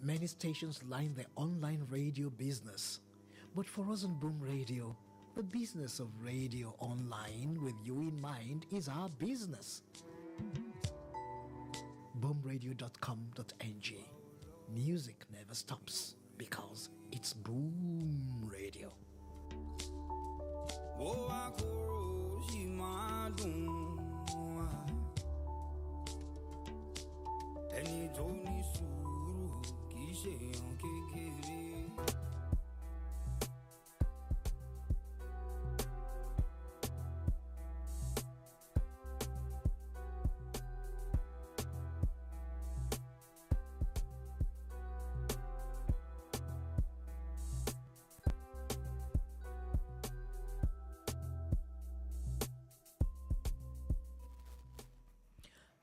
Many stations line their online radio business. But for us on Boom Radio, the business of radio online with you in mind is our business. boomradio.com.ng. Music never stops because it's Boom Radio.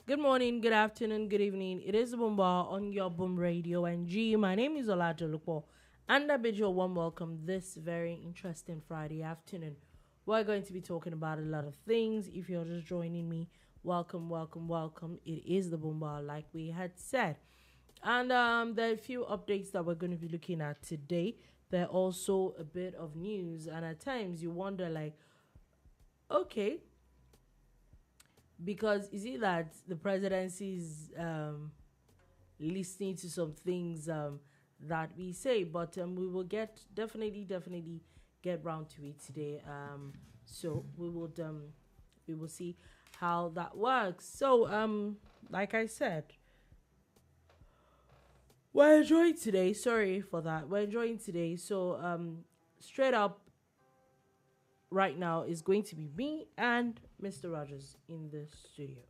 Good morning, good afternoon, good evening. It is Boomba on your Boom Radio NG. My name is Olajumoke, and I bid you a warm welcome this very interesting Friday afternoon. We're going to be talking about a lot of things. If you're just joining me, welcome, welcome, welcome. It is the Boomba, like we had said. And there are a few updates that we're going to be looking at today. There are also a bit of news, and at times you wonder, like, okay, because is it that the presidency is listening to some things that we say, but we will definitely get round to it today. So we will see how that works. So like I said, we're enjoying today. Sorry for that. We're enjoying today. So straight up right now is going to be me and Mr. Rogers in the studio.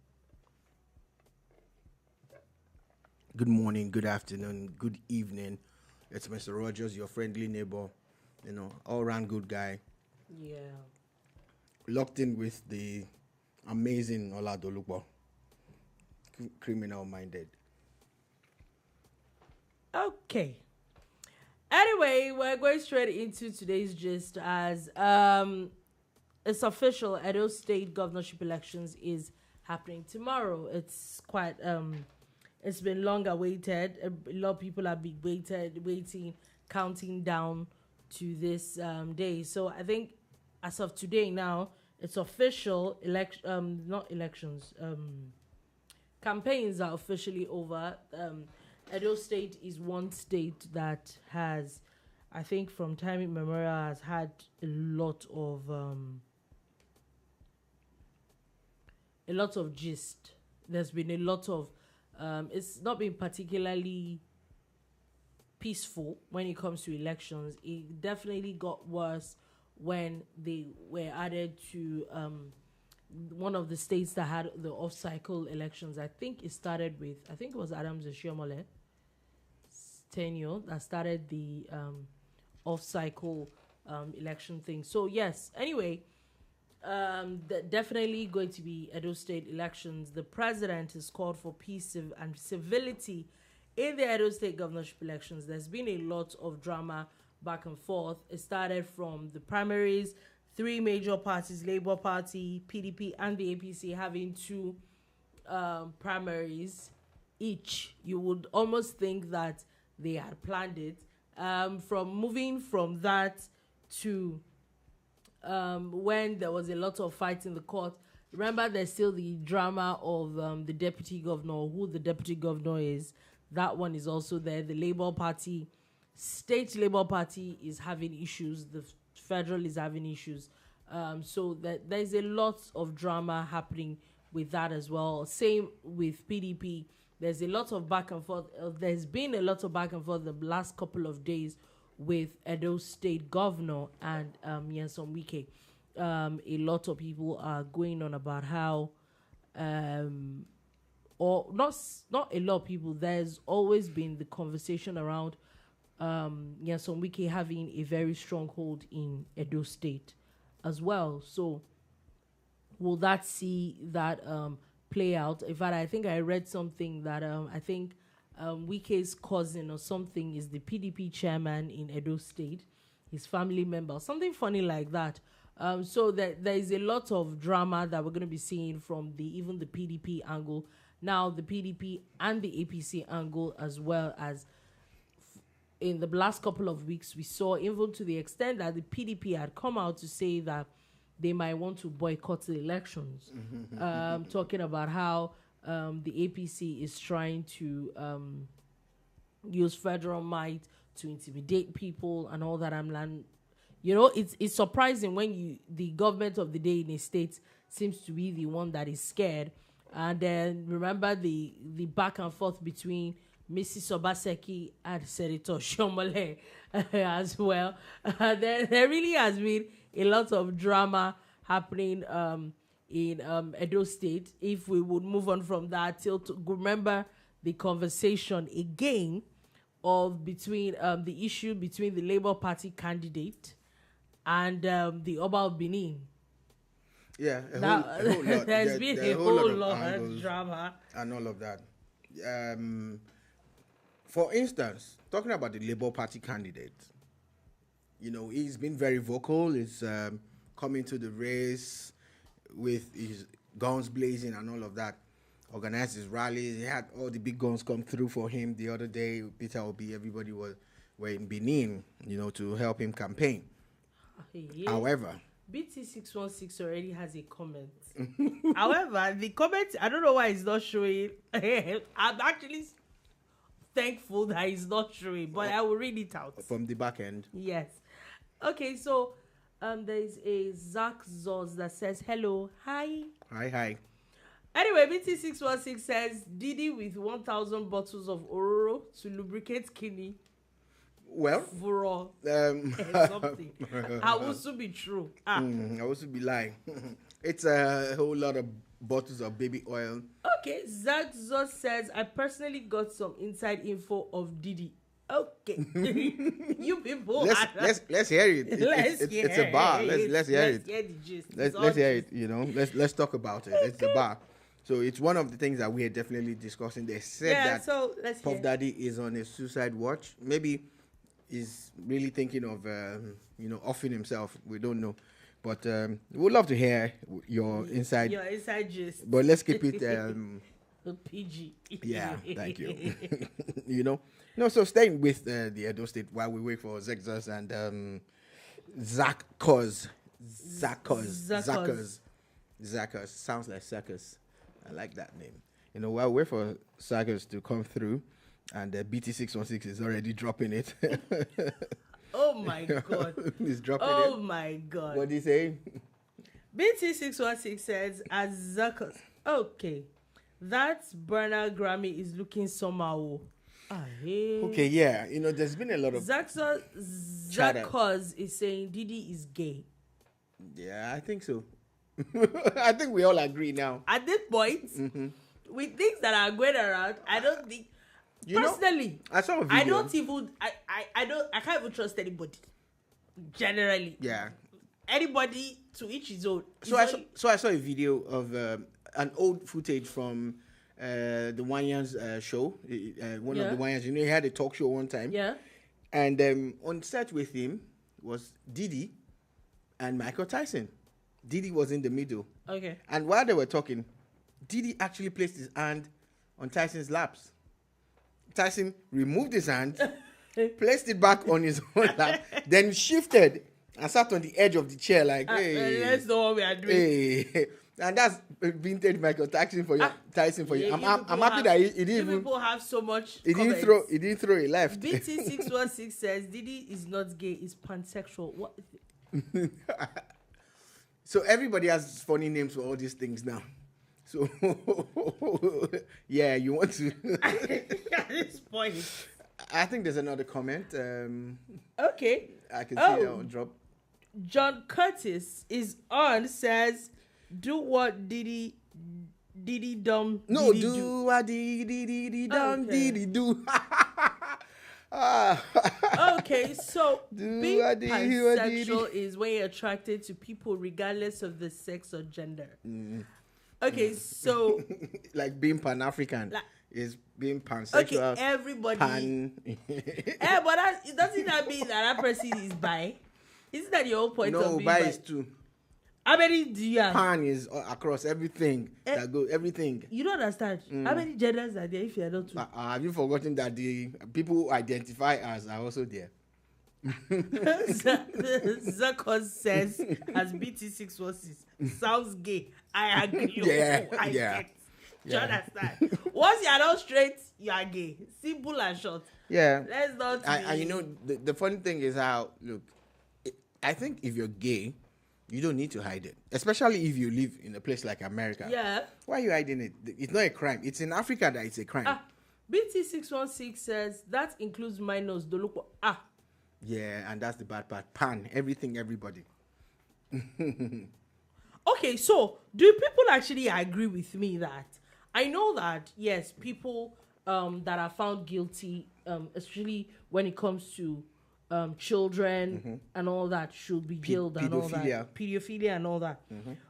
Good morning, good afternoon, good evening. It's Mr. Rogers, your friendly neighbor, all-round good guy. Yeah. Locked in with the amazing Oladolupo, criminal-minded. Okay. Anyway, we're going straight into today's gist as it's official. Edo State governorship elections is happening tomorrow. It's quite it's been long awaited. A lot of people have been waiting, counting down to this day. So I think as of today now, it's official. Not elections. Campaigns are officially over. Edo State is one state that has, I think from time immemorial, has had a lot of gist. There's been a lot of, it's not been particularly peaceful when it comes to elections. It definitely got worse when they were added to one of the states that had the off-cycle elections. I think it started with, it was Adams Oshiomhole tenure that started the off-cycle election thing. So yes, anyway, definitely going to be Edo State elections. The president has called for peace and civility in the Edo State governorship elections. There's been a lot of drama back and forth. It started from the primaries, three major parties, Labour Party, PDP, and the APC having two primaries each. You would almost think that they had planned it. From moving from that to when there was a lot of fight in the court. Remember, there's still the drama of the deputy governor, who the deputy governor is. That one is also there. The Labour Party, state Labour Party is having issues. The federal is having issues. So there's a lot of drama happening with that as well. Same with PDP. There's a lot of back and forth. There's been a lot of back and forth the last couple of days with Edo State Governor and Nyesom Wike. A lot of people are going on about how, or not a lot of people. There's always been the conversation around Nyesom Wike having a very strong hold in Edo State as well. So will that see that play out? In fact, I think I read something that I think Wike's cousin or something is the PDP chairman in Edo State, his family member, something funny like that. So there is a lot of drama that we're going to be seeing from even the PDP angle, now the PDP and the APC angle, as well as in the last couple of weeks, we saw even to the extent that the PDP had come out to say that they might want to boycott the elections, talking about how the APC is trying to use federal might to intimidate people and all that. It's surprising when the government of the day in a state seems to be the one that is scared. And then remember the back and forth between Mrs. Obaseki and Senator Shomole as well. There really has been a lot of drama happening in Edo State. If we would move on from that, remember the conversation again of between the issue between the Labour Party candidate and the Oba of Benin. Yeah, a whole lot. There's been a whole lot of drama and all of that. For instance, talking about the Labour Party candidate, he's been very vocal. He's coming to the race with his guns blazing and all of that. Organized his rallies. He had all the big guns come through for him the other day. Peter Obi, everybody were in Benin, to help him campaign. Yeah. However, BT616 already has a comment. However, the comment, I don't know why it's not showing. I'm actually thankful that it's not showing, but I will read it out. From the back end. Yes. Okay, so there's a Zach Zoz that says, hello, hi. Hi. Anyway, BT616 says, Diddy with 1,000 bottles of Ororo to lubricate kidney. Well, for something. I will soon be true. I will soon be lying. It's a whole lot of bottles of baby oil. Okay, Zach Zoz says, I personally got some inside info of Diddy. Okay. You people. Let's hear it. It's a bar. Let's hear it. Hear the gist. Let's hear it. Let's talk about it. It's a bar. So it's one of the things that we are definitely discussing. They said that Puff Daddy is on a suicide watch. Maybe he's really thinking of offing himself. We don't know. But we'd love to hear your inside gist. But let's keep it PG. Yeah, thank you. So staying with the Edo State while we wait for Zexus and Zakos. Sounds like circus. I like that name. While we wait for Zakos to come through, and BT616 is already dropping it. Oh my God. He's dropping it. Oh my God. What did he say? BT616 says, as Zakos. Okay. That Burner Grammy is looking somehow. Okay, yeah. There's been a lot of Zakos is saying Diddy is gay. Yeah, I think so. I think we all agree now. At this point, with things that are going around, I don't think personally, I saw a video. I can't even trust anybody. Generally. Yeah. Anybody to each his own. So I saw a video of an old footage from the Wanyans show. One of the Wanyans, he had a talk show one time. Yeah. And on set with him was Diddy and Michael Tyson. Diddy was in the middle. Okay. And while they were talking, Diddy actually placed his hand on Tyson's laps. Tyson removed his hand, placed it back on his own lap, then shifted and sat on the edge of the chair like, hey. That's not what we are doing. Hey. And that's vintage Michael Tyson for you. Tyson for you. I'm happy that he didn't even. People have so much. He didn't throw it left. BT616 says Diddy is not gay, is pansexual. What? So everybody has funny names for all these things now. So yeah, you want to. At this point. I think there's another comment. Okay. I can see that one drop. John Curtis is on, says, do what Diddy dumb. No, Diddy do what Diddy dumb Diddy do. Okay, so being pansexual is when you're attracted to people regardless of the sex or gender. Okay, so like being Pan-African is being pansexual. Okay, everybody. But doesn't that mean that person is bi? Isn't that your whole point of being bi? No, bi is two. How many do you have? Pan is across everything that goes. Everything. You don't understand. How many genders are there if you are not two? Have you forgotten that the people who identify as are also there? Zakon says, as BT616 sounds gay. I agree. Yeah, I yeah. get. Do you understand? Once you are not straight, you are gay. Simple and short. Yeah. Let's not. And you know, the funny thing is how, look, I think if you're gay, you don't need to hide it. Especially if you live in a place like America. Yeah. Why are you hiding it? It's not a crime. It's in Africa that it's a crime. BT616 says that includes minors. Dolupo. Yeah, and that's the bad part. Pan, everything, everybody. Okay, so do people actually agree with me that I know that yes, people that are found guilty, especially when it comes to children and all that, should be jailed and all that, pedophilia and all that.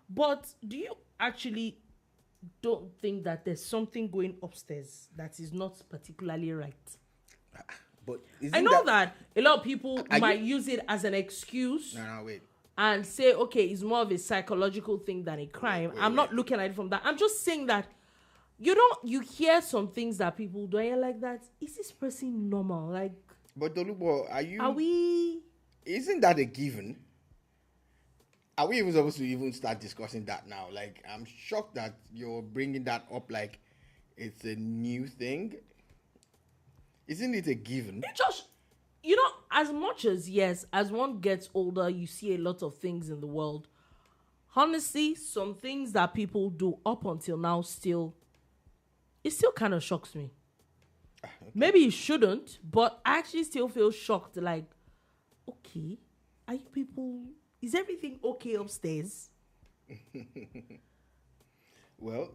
But do you actually don't think that there's something going upstairs that is not particularly right? But I know that a lot of people might use it as an excuse. No, wait. And say, okay, it's more of a psychological thing than a crime. I'm not looking at it from that. I'm just saying that you hear some things that people do, and you're like, that is this person normal? Like, but Dolubo, are we? Isn't that a given? Are we even supposed to even start discussing that now? Like, I'm shocked that you're bringing that up like it's a new thing. Isn't it a given? It just, as much as, yes, as one gets older, you see a lot of things in the world. Honestly, some things that people do up until now it still kind of shocks me. Okay. Maybe it shouldn't, but I actually still feel shocked. Like, okay, are you people, is everything okay upstairs? Well,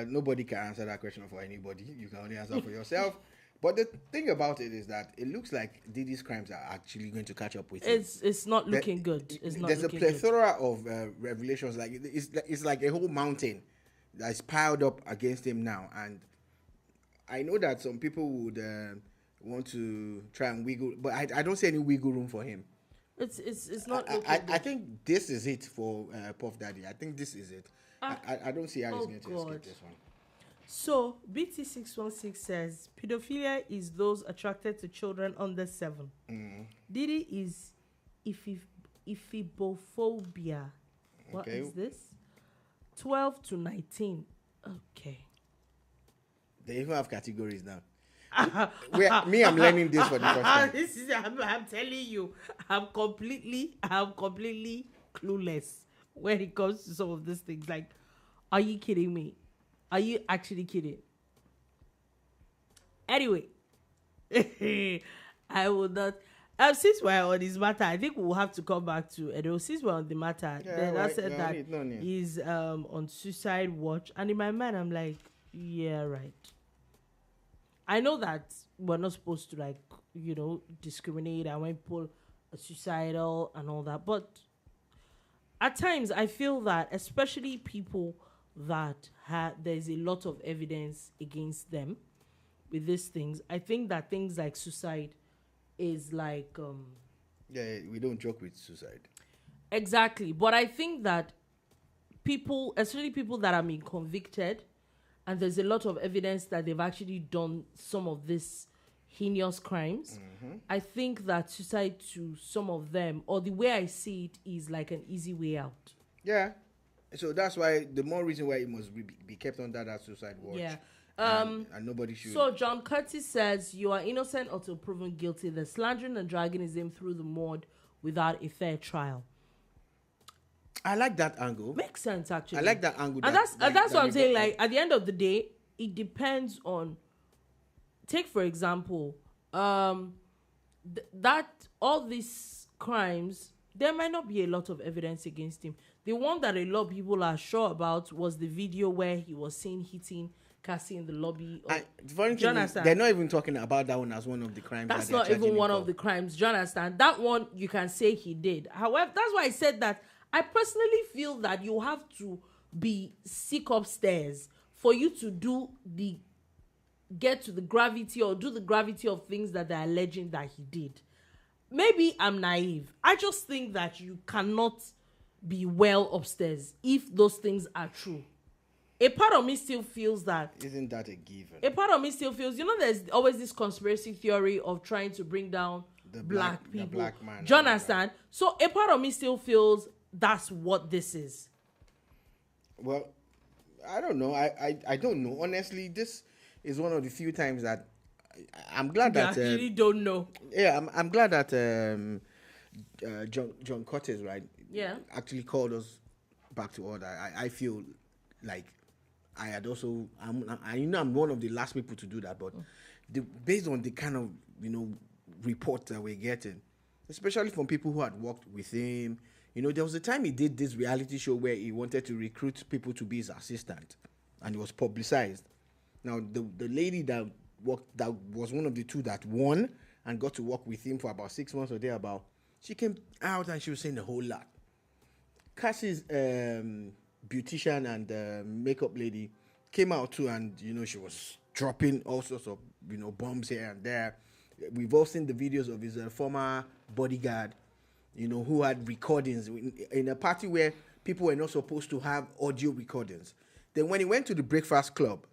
nobody can answer that question for anybody. You can only answer for yourself. But the thing about it is that it looks like Diddy's crimes are actually going to catch up with him. It's not looking good. There's a plethora of revelations. Like it's like a whole mountain that's piled up against him now. And I know that some people would want to try and wiggle, but I don't see any wiggle room for him. It's not. I think this is it for Puff Daddy. I think this is it. I don't see how he's going to escape this one. So, BT616 says, pedophilia is those attracted to children under 7. Diddy is ephibophobia. What is this? 12 to 19. Okay. They even have categories now. I'm learning this for the first time. I'm telling you, I'm completely clueless when it comes to some of these things. Like, are you kidding me? Are you actually kidding? Anyway, I will not. Since we're on this matter, I think we'll have to come back to Edo. Since we're on the matter, then I said that he's on suicide watch. And in my mind, I'm like, yeah, right. I know that we're not supposed to, discriminate and when people are suicidal and all that. But at times, I feel that, especially people that there's a lot of evidence against them with these things. I think that things like suicide is like we don't joke with suicide. Exactly. But I think that people, especially people that have been convicted, and there's a lot of evidence that they've actually done some of these heinous crimes, I think that suicide to some of them, or the way I see it, is like an easy way out. Yeah. So that's why the more reason why it must be kept under that suicide watch. Yeah. And nobody should. So John Curtis says, you are innocent until proven guilty. The slandering and dragging his name through the mud without a fair trial. I like that angle. Makes sense, actually. I like that angle. And that's what I'm saying. Like, at the end of the day, it depends on. Take, for example, that all these crimes, there might not be a lot of evidence against him. The one that a lot of people are sure about was the video where he was seen hitting Cassie in the lobby. The funny thing is, they're not even talking about that one as one of the crimes. That's not even one of the crimes. Do you understand? That one, you can say he did. However, that's why I said that I personally feel that you have to be sick upstairs for you to get to the gravity or do the gravity of things that they're alleging that he did. Maybe I'm naive. I just think that you cannot be well upstairs if those things are true. A part of me still feels that. Isn't that a given? A part of me still feels, there's always this conspiracy theory of trying to bring down The black people. The black man. Do you understand? So a part of me still feels that's what this is. Well, I don't know. I don't know. Honestly, this is one of the few times that I'm glad that I really don't know. Yeah, I'm glad that John Curtis, right? Yeah. Actually called us back to order. I feel like I had also I'm one of the last people to do that, but based on the kind of report that we're getting, especially from people who had worked with him, there was a time he did this reality show where he wanted to recruit people to be his assistant, and it was publicized. Now the lady that was one of the two that won and got to work with him for about 6 months or thereabout, she came out and she was saying a whole lot. Cassie's beautician and makeup lady came out too, and she was dropping all sorts of bombs here and there. We've all seen the videos of his former bodyguard, who had recordings in a party where people were not supposed to have audio recordings. Then when he went to the Breakfast Club,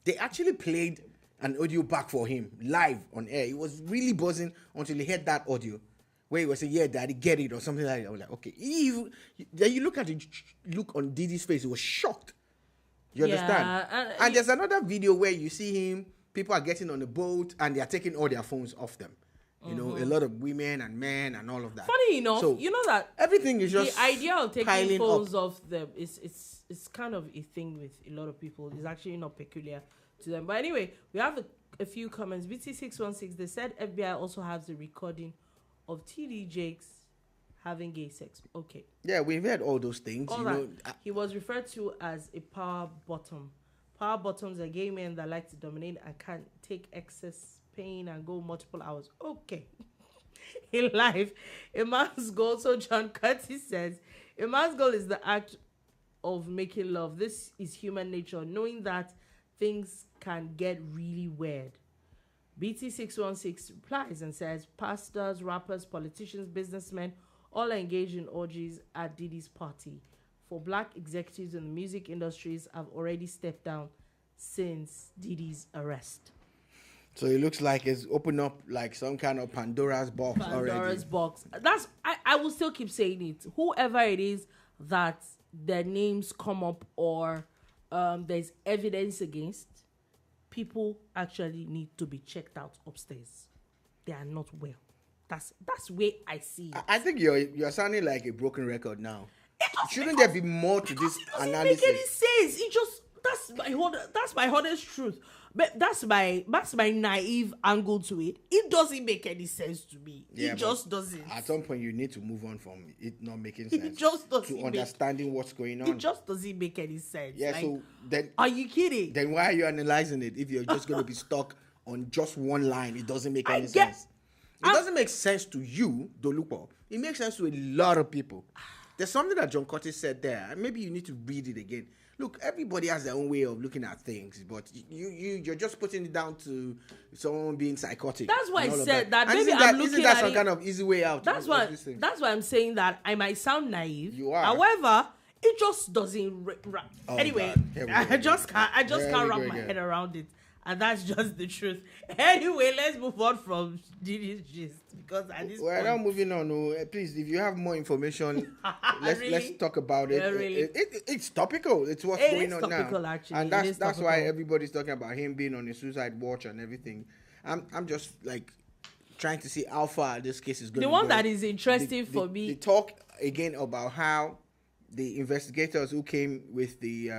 they actually played an audio back for him live on air. He was really buzzing until he heard that audio where he was saying, "Yeah, daddy, get it," or something like that. I was like, okay. Then you look at the look on Diddy's face, he was shocked. You understand? And there's another video where you see him, people are getting on a boat and they are taking all their phones off them. A lot of women and men and all of that. Funny enough, so that everything is just the idea of taking phones up. off them it's kind of a thing with a lot of people. It's actually not peculiar to them. But anyway, we have a few comments. BT616, they said FBI also has the recording of TD Jakes having gay sex. Okay. Yeah, we've heard all those things. All right. He was referred to as a power bottom. Power bottoms are gay men that like to dominate and can't take excess pain and go multiple hours. Okay. In life, a man's goal, so John Curtis says, a man's goal is the act of making love. This is human nature, knowing that things can get really weird. BT616 replies and says, pastors, rappers, politicians, businessmen, all are engaged in orgies at Diddy's party. For black executives in the music industries have already stepped down since Diddy's arrest. So it looks like it's opened up like some kind of Pandora's box already. Pandora's box. I will still keep saying it. Whoever it is that their names come up or there's evidence against, people actually need to be checked out upstairs. They are not well. That's where I see it. I think you're sounding like a broken record now. Shouldn't there be more to this analysis? It doesn't make any sense. It just that's my honest truth. But that's my naive angle to it. It doesn't make any sense to me. Yeah, it just doesn't. At some point, you need to move on from it not making sense. It just doesn't. To understanding what's going on. It just doesn't make any sense. Yeah. So then, are you kidding? Then why are you analyzing it if you're just going to be stuck on just one line? It doesn't make any sense. It doesn't make sense to you, Dolupo. It makes sense to a lot of people. There's something that John Curtis said there. Maybe you need to read it again. Look, everybody has their own way of looking at things, but you're just putting it down to someone being psychotic. That's why I said that. Maybe I'm looking at some kind of easy way out. That's why I'm saying that I might sound naive. You are. However, it just doesn't. Anyway, I just can't wrap my head around it. And that's just the truth. Anyway, let's move on from Diddy's gist because at this point, we're not moving on. No, please, if you have more information, let's talk about it. Yeah, really? It's topical. It's what's going on now. Actually. And that's why everybody's talking about him being on a suicide watch and everything. I'm just like trying to see how far this case is going. The one that is interesting for me. The talk again about how the investigators who came with the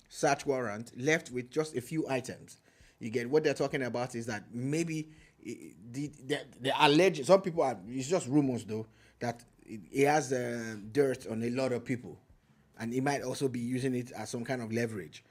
search warrant left with just a few items. You get what they're talking about is that maybe the alleged, some people are, it's just rumors though, that he has dirt on a lot of people and he might also be using it as some kind of leverage,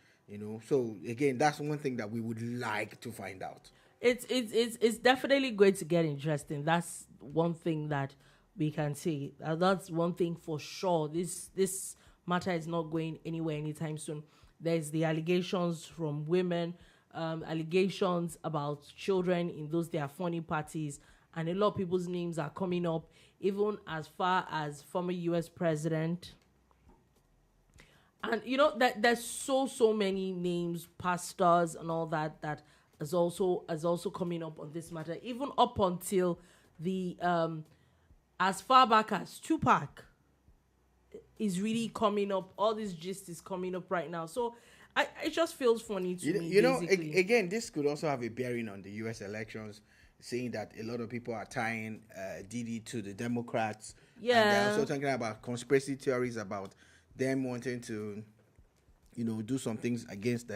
So again, that's one thing that we would like to find out. It's definitely going to get interesting. That's one thing that we can say. That's one thing for sure. This matter is not going anywhere anytime soon. There's the allegations from women, allegations about children in those their funny parties, and a lot of people's names are coming up, even as far as former US president. And that there's so many names, pastors and all that is also coming up on this matter, even up until the as far back as Tupac is really coming up. All this gist is coming up right now. So it just feels funny to me. Again, this could also have a bearing on the U.S. elections, seeing that a lot of people are tying Diddy to the Democrats. Yeah. And they're also talking about conspiracy theories about them wanting to, do some things against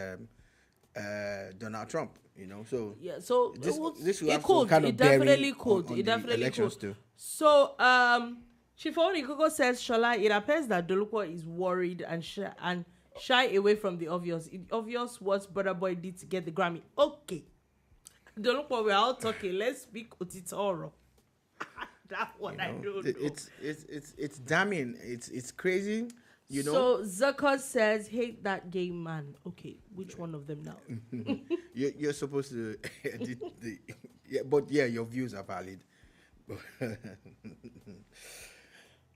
Donald Trump. So yeah. So this will it have could. some kind of It definitely bearing could. on It definitely elections could. too. So Chief Onikoko says, Shola, it appears that Dolukwa is worried and shy away from the obvious. It obvious what Brother Boy did to get the Grammy. Okay. Dolukwa, we're all talking. Let's speak Otitoro. That one I don't know. It's damning. It's crazy. So Zucker says, hate that gay man. Okay, which one of them now? You're supposed to edit but your views are valid.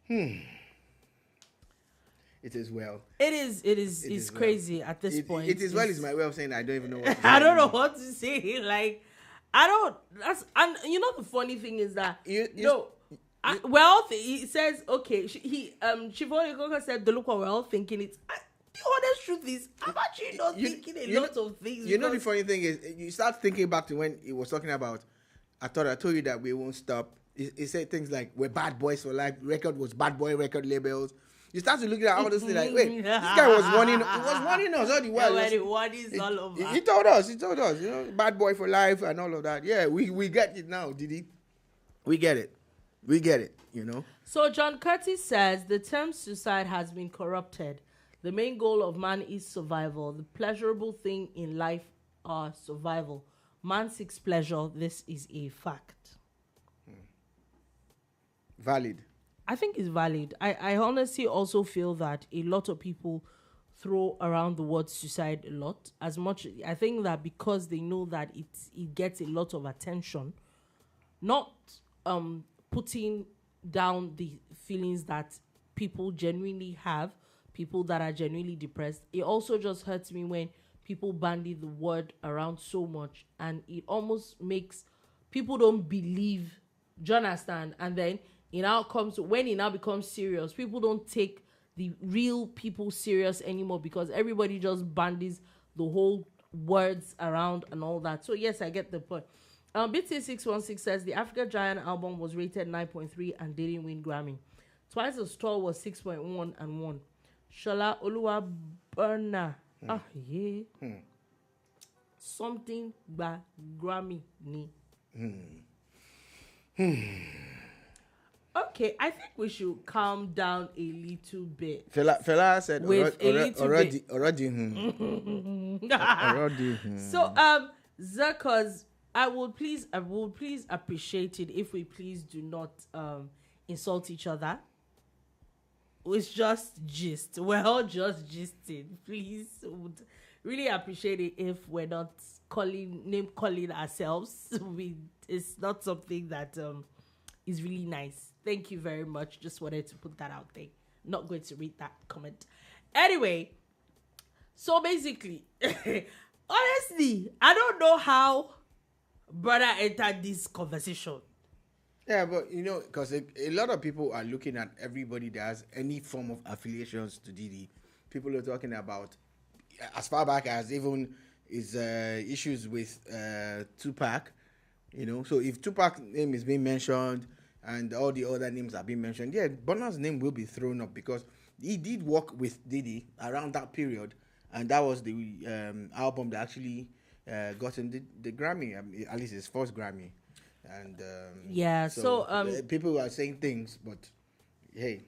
It is well. It's crazy at this point. It is well is my way of saying I don't even know what to say. I don't know what to say. Like, the funny thing is that he says, okay, Chivon Ikoka said, Dolukwa, we're all thinking it. The honest truth is, I'm actually not thinking a lot of things. The funny thing is, you start thinking back to when he was talking about, I told you that we won't stop. He said things like, we're bad boys for life. Record was bad boy record labels. You start to look at all this thing like, wait, this guy was warning us all the while. He told us, bad boy for life and all of that. Yeah, we get it now, Diddy. We get it. So John Curtis says the term suicide has been corrupted. The main goal of man is survival. The pleasurable thing in life are survival. Man seeks pleasure. This is a fact. Valid. I think it's valid. I honestly also feel that a lot of people throw around the word suicide a lot. As much, I think that because they know that it gets a lot of attention, not putting down the feelings that people genuinely have, people that are genuinely depressed. It also just hurts me when people bandy the word around so much, and it almost makes people don't believe. Do you understand? And then when it now becomes serious, people don't take the real people serious anymore because everybody just bandies the whole words around and all that. So yes, I get the point. BT616 says the Africa Giant album was rated 9.3 and didn't win Grammy. Twice the Star was 6.1 and won. Shola Oluwa Burna. Something by Grammy ni. Okay, I think we should calm down a little bit. Fela said already. So Zuckers, I would please appreciate it if we please do not insult each other. It's just gist. We're all just gisting. Please, would really appreciate it if we're not name calling ourselves. It's not something that is really nice. Thank you very much. Just wanted to put that out there. Not going to read that comment. Anyway, so basically, honestly, I don't know how brother entered this conversation. Yeah, but because a lot of people are looking at everybody that has any form of affiliations to Diddy. People are talking about as far back as even his issues with Tupac. So if Tupac's name is being mentioned and all the other names are being mentioned, yeah, Burna's name will be thrown up because he did work with Diddy around that period, and that was the album that actually got him the Grammy, at least his first Grammy. And so people are saying things, but hey.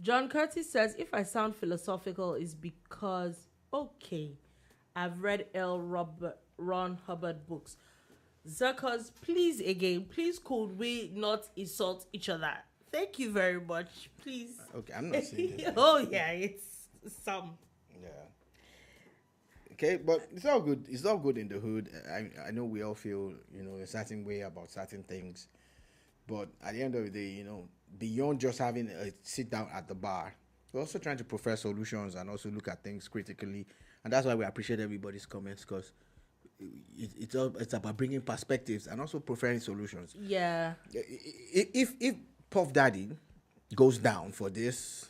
John Curtis says, if I sound philosophical, it's because, I've read Ron Hubbard books. Zuckers, please could we not insult each other? Thank you very much. Please. Okay, I'm not saying that. Oh, yeah, it's some. Yeah. Okay, but it's all good. It's all good in the hood. I know we all feel, a certain way about certain things. But at the end of the day, beyond just having a sit down at the bar, we're also trying to prefer solutions and also look at things critically. And that's why we appreciate everybody's comments, because it's about bringing perspectives and also preferring solutions. Yeah. If Puff Daddy goes down for this,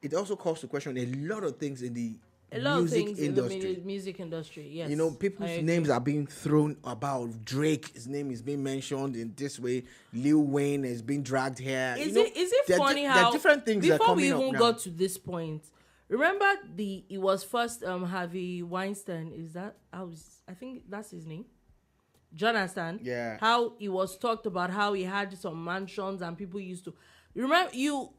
it also calls to question a lot of things in the music industry. In the music industry, yes. People's names are being thrown about. Drake, his name is being mentioned in this way. Lil Wayne is being dragged here. Is it funny how there are different things that are before coming we even up got to this point? Remember it was first Harvey Weinstein. I think that's his name. Jonathan. Yeah. How he was talked about how he had some mansions and people used to remember you.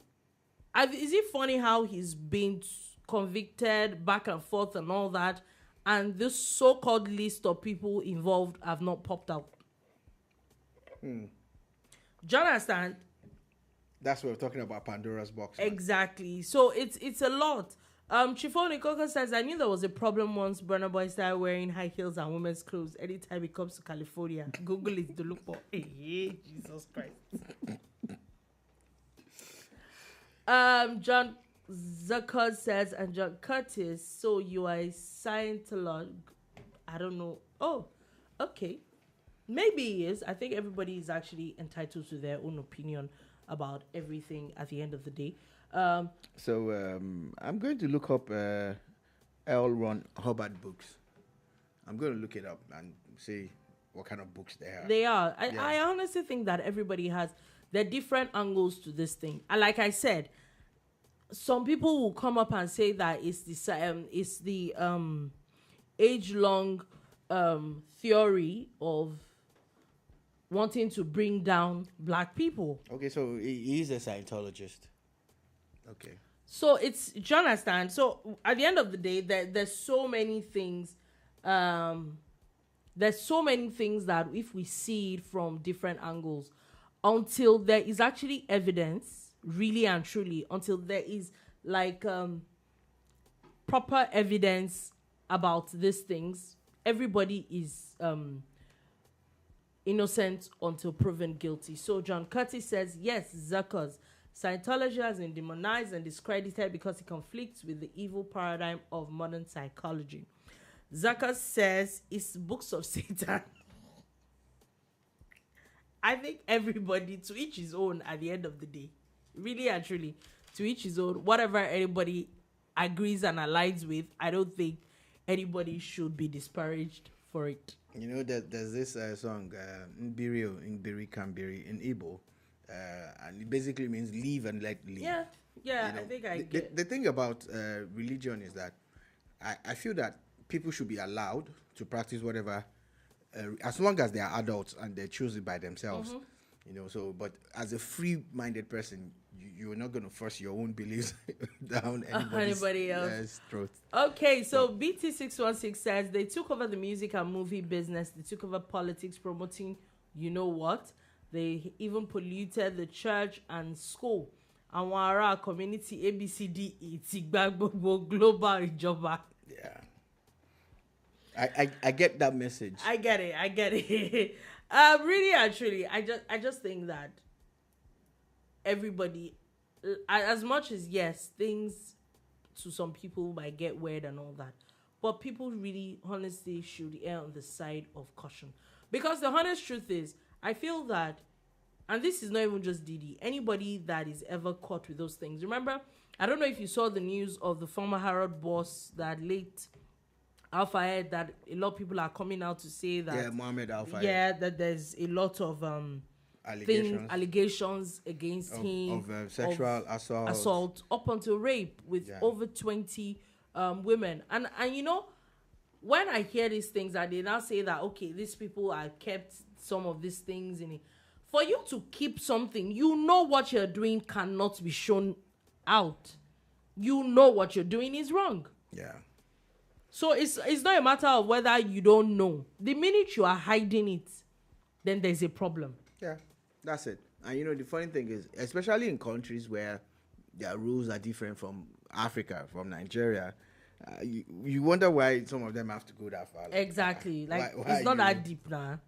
Is it funny how he's been convicted back and forth and all that, and this so-called list of people involved have not popped out? Jonathan. That's what we're talking about, Pandora's box. Exactly. So it's a lot. Chifoni Coco says, I knew there was a problem once Burna Boy started wearing high heels and women's clothes anytime he comes to California. Google it to look for. Hey, Jesus Christ. John Zucker says, and John Curtis, so you are a Scientologist. I don't know. Oh, okay. Maybe he is. I think everybody is actually entitled to their own opinion about everything at the end of the day. So I'm going to look up L. Ron Hubbard books. I'm going to look it up and see what kind of books they are. They are. I honestly think that everybody has their different angles to this thing. And like I said, some people will come up and say that it's the age-long theory of wanting to bring down black people. Okay, so he is a Scientologist. Okay. So it's, do you understand? So at the end of the day, there's so many things. There's so many things that if we see it from different angles, until there is actually evidence, really and truly, until there is like proper evidence about these things, everybody is innocent until proven guilty. So John Curtis says, yes, Zuckers, Scientology has been demonized and discredited because it conflicts with the evil paradigm of modern psychology. Zucker says it's books of Satan. I think everybody, to each his own at the end of the day. Really and truly, to each his own. Whatever anybody agrees and aligns with, I don't think anybody should be disparaged for it. There's this song, Nbiri Kambiri in Igbo. And it basically means live and let live. Yeah, I think I get. The thing about religion is that I feel that people should be allowed to practice whatever, as long as they are adults and they choose it by themselves. Mm-hmm. But as a free-minded person, you're not going to force your own beliefs down anybody else's throat. Okay, so BT616 says they took over the music and movie business. They took over politics, promoting, you know what? They even polluted the church and school. And our community ABCD global ìjọba. Yeah. I get that message. I get it. Really and truly, I just think that everybody, as much as yes, things to some people might get weird and all that, but people really honestly should err on the side of caution. Because the honest truth is, I feel that, and this is not even just Diddy, anybody that is ever caught with those things. Remember, I don't know if you saw the news of the former Harrod boss, that late Alpha Ed, that a lot of people are coming out to say that. Yeah, Mohammed Alpha Ed. Yeah, that there's a lot of allegations against him. Of sexual assault up until rape with over 20 women. And when I hear these things, that they now say that, okay, these people are kept some of these things in it. For you to keep something, what you're doing cannot be shown out. What you're doing is wrong. Yeah. So it's not a matter of whether you don't know. The minute you are hiding it, then there's a problem. Yeah, that's it. And the funny thing is, especially in countries where their rules are different from Africa, from Nigeria, You wonder why some of them have to go that far. Exactly. Like, why it's not that deep now.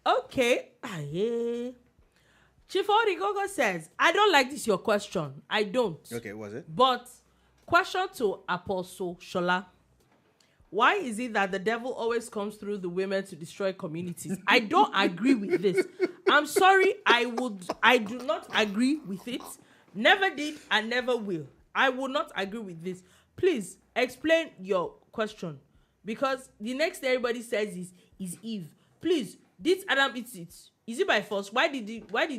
Okay. Yeah. Chief Origogo says, I don't like this your question. I don't. Okay, was it? But question to Apostle Shola. Why is it that the devil always comes through the women to destroy communities? I don't agree with this. I'm sorry. I do not agree with it. Never did and never will. I will not agree with this. Please explain your question. Because the next thing everybody says is Eve. Please, did Adam eat it? Is it by force? Why did he not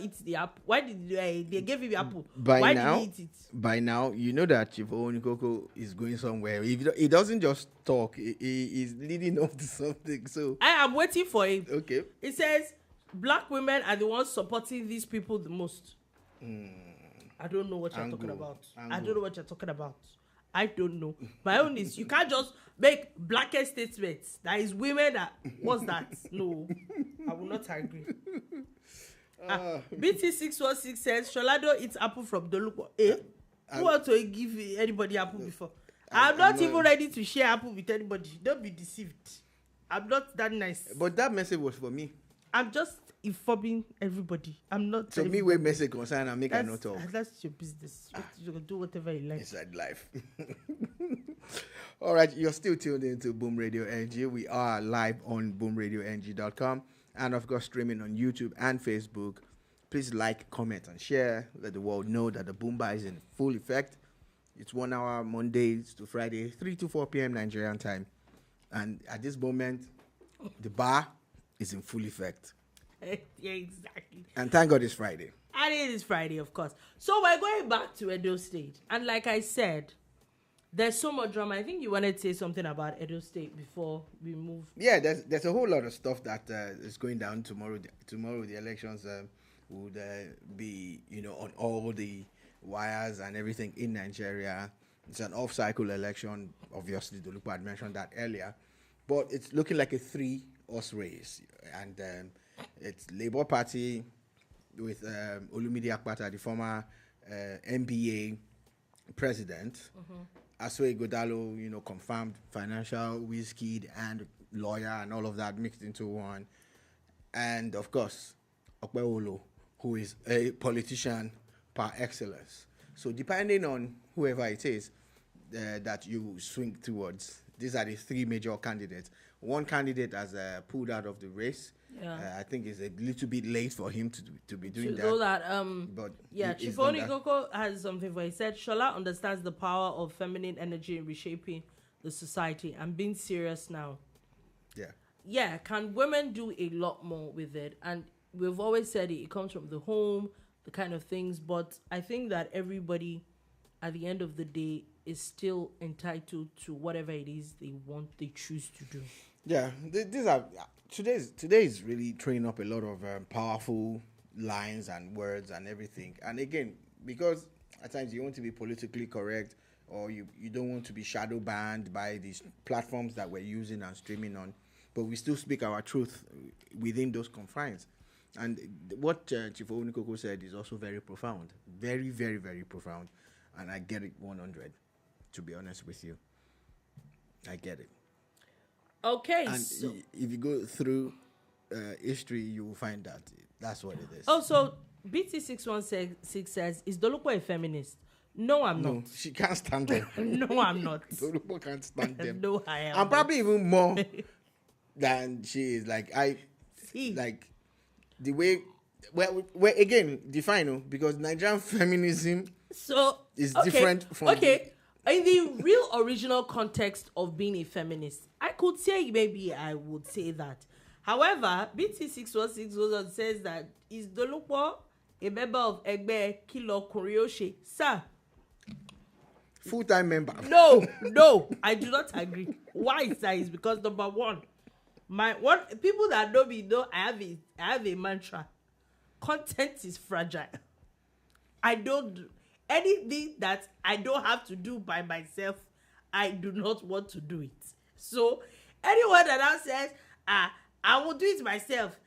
eat the apple? Why did they gave him the apple? Why did he eat it? By now, you know that Chief Onikoko is going somewhere. He doesn't just talk. He is leading up to something. So I am waiting for him. Okay. It says black women are the ones supporting these people the most. I don't know what you're talking about. I don't know what you're talking about. I don't know. My own is you can't just make blanket statements. That is women that. What's that? No, I will not agree. BT616 says Sholado eats apple from Dolupo. Who want to give anybody apple before? I'm not even ready to share apple with anybody. Don't be deceived. I'm not that nice. But that message was for me. I'm just informing everybody. I'm not. So me, where message concern, I make a note of. That's your business. You can do whatever you like. Inside life. All right, you're still tuned into Boom Radio NG. We are live on boomradiong.com and of course streaming on YouTube and Facebook. Please like, comment, and share. Let the world know that the Boom Bar is in full effect. It's 1 hour Mondays to Friday, 3 to 4 p.m. Nigerian time. And at this moment, the bar is in full effect. Yeah, exactly. And thank God it's Friday. And it is Friday, of course. So we're going back to Edo State. And like I said, there's so much drama. I think you wanted to say something about Edo State before we move. Yeah, there's a whole lot of stuff that is going down tomorrow. Tomorrow the elections would be, on all the wires and everything in Nigeria. It's an off-cycle election. Obviously, Dolupo had mentioned that earlier. But it's looking like a three-horse race. And it's Labour Party with Olumide Akpata, the former NBA president. Aswe Godalo, confirmed financial whiz-kid and lawyer and all of that mixed into one. And, of course, Okpeolo, who is a politician par excellence. So depending on whoever it is that you swing towards, these are the three major candidates. One candidate has pulled out of the race. Yeah. I think it's a little bit late for him to be doing that. But yeah, Chifoni Koko has something for. He said Shola understands the power of feminine energy in reshaping the society. I'm being serious now. Yeah, can women do a lot more with it? And we've always said it comes from the home, the kind of things. But I think that everybody, at the end of the day, is still entitled to whatever it is they choose to do. Yeah, these are today is really throwing up a lot of powerful lines and words and everything. And again, because at times you want to be politically correct or you don't want to be shadow banned by these platforms that we're using and streaming on, but we still speak our truth within those confines. And what Chief Onikoko said is also very profound, very, very, very profound. And I get it 100, to be honest with you. I get it. Okay. And so if you go through history, you will find that that's what it is. Oh, so BT616 says, is Dolupo a feminist? No, I'm not. She can't stand them. No, I'm not. Dolupo can't stand them. No, I am. I'm probably even more than she is. Like, like the way, well again, define, because Nigerian feminism is different from. Okay. In the real original context of being a feminist, I could say maybe I would say that. However, BT616 says that is Dolupo a member of Egbe Kilo Kurioshe? Sir. Full-time member. No, I do not agree. Why, sir? Is because number one, people that know me know I have a mantra. Content is fragile. I don't do anything that I don't have to do by myself. I do not want to do it. So anyone that now says, I will do it myself.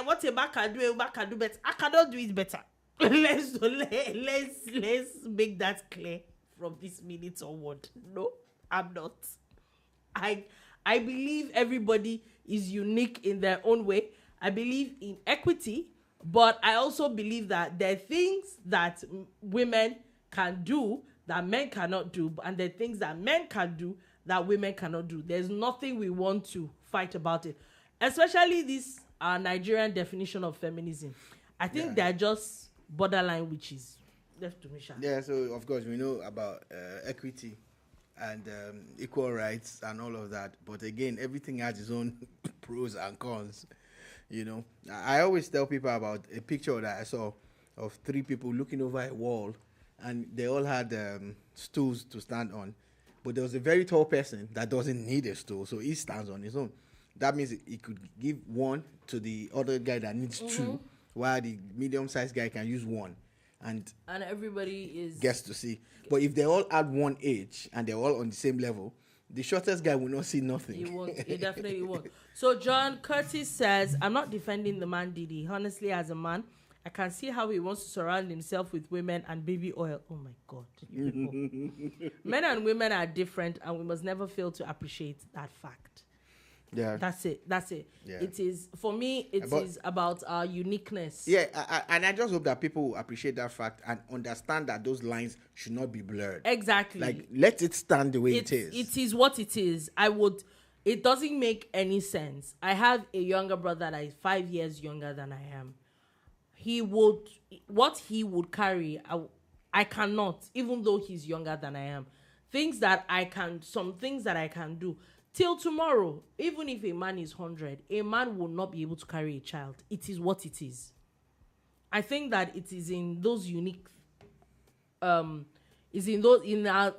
What a man can do better. I cannot do it better. Let's make that clear from this minute onward. No, I'm not. I believe everybody is unique in their own way. I believe in equity, but I also believe that there are things that women can do that men cannot do, and there are things that men can do that women cannot do. There's nothing we want to fight about it, especially this Nigerian definition of feminism. I think they're just borderline witches. Left to me, Sha. Yeah, so of course we know about equity and equal rights and all of that, but again, everything has its own pros and cons. You know, I always tell people about a picture that I saw of 3 people looking over a wall, and they all had stools to stand on, but there was a very tall person that doesn't need a stool, so he stands on his own. That means he could give one to the other guy that needs 2, while the medium-sized guy can use 1, and everybody gets to see. But if they all add 1 each and they're all on the same level, the shortest guy will not see nothing. He won't. He definitely won't. So John Curtis says, I'm not defending the man Diddy. Honestly, as a man, I can see how he wants to surround himself with women and baby oil. Oh my God. Men and women are different, and we must never fail to appreciate that fact. Yeah. That's it. Yeah. It is, for me, it is about our uniqueness. Yeah, and I just hope that people will appreciate that fact and understand that those lines should not be blurred. Exactly. Like, let it stand the way it is. It is what it is. It doesn't make any sense. I have a younger brother that is 5 years younger than I am. What he would carry, I cannot, even though he's younger than I am. Some things that I can do. Till tomorrow, even if a man is 100, a man will not be able to carry a child. It is what it is. I think that it is in those unique, in our